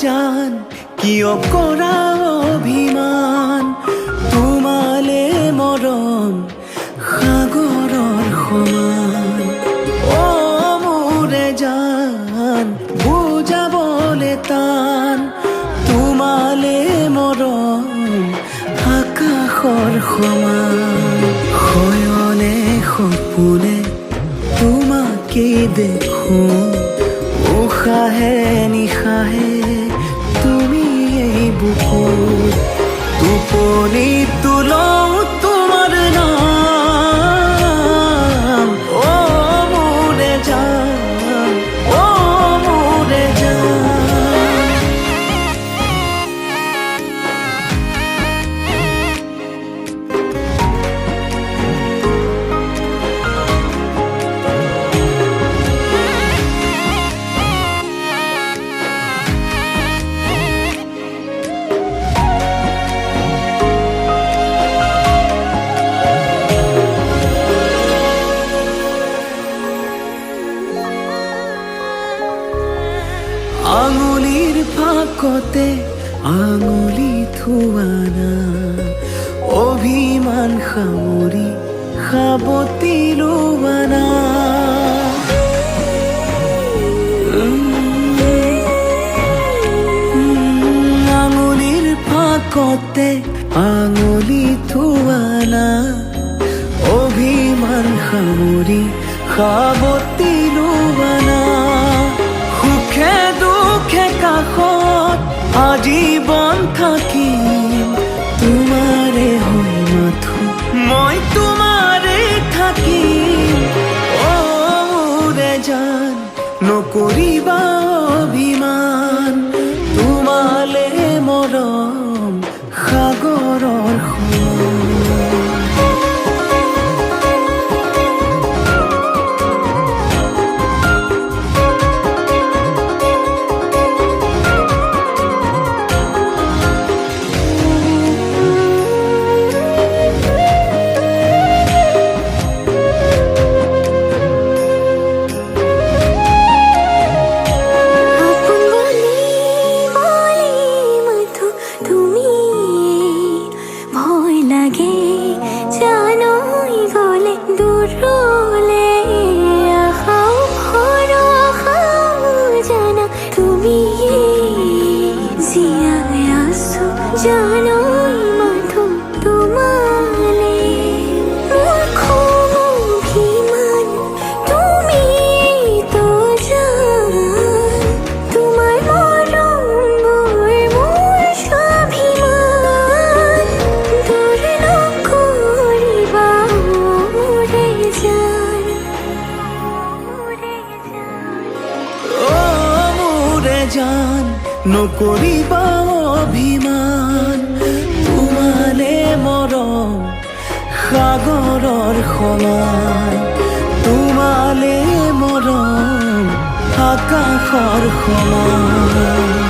জান কিয় কৰা অভিমান তোমালে মৰম সাগৰৰ সমান অ মোৰে জান বুজাবলে টান তোমালে মৰম আকাশৰ সমান শয়নে সপোনে তোমাকে দেখো উশাহে নিশাহে তুমি এই বুকুত টোপনি তুলও তোমাৰ নাম অ মোৰে জান অ মোৰে জান আঙুলিৰ ফাকতে আঙুলি থোৱানা অভিমান সামৰি সাবতি লোৱানা আঙুলিৰ ফাকতে আঙুলি থোৱানা অভিমান সামৰি সাবতি লোৱানা সুখে দুখে কাষত আজীৱন থাকিম তোমাৰে হৈ মাথো মই তোমাৰে থাকিম অ মোৰে জান নকৰিবা অভিমান তোমালে মৰম সাগৰৰ সমান জান নকৰিবা অভিমান তোমালে মৰম সাগৰৰ সমান তোমালে মৰম আকাশৰ সমান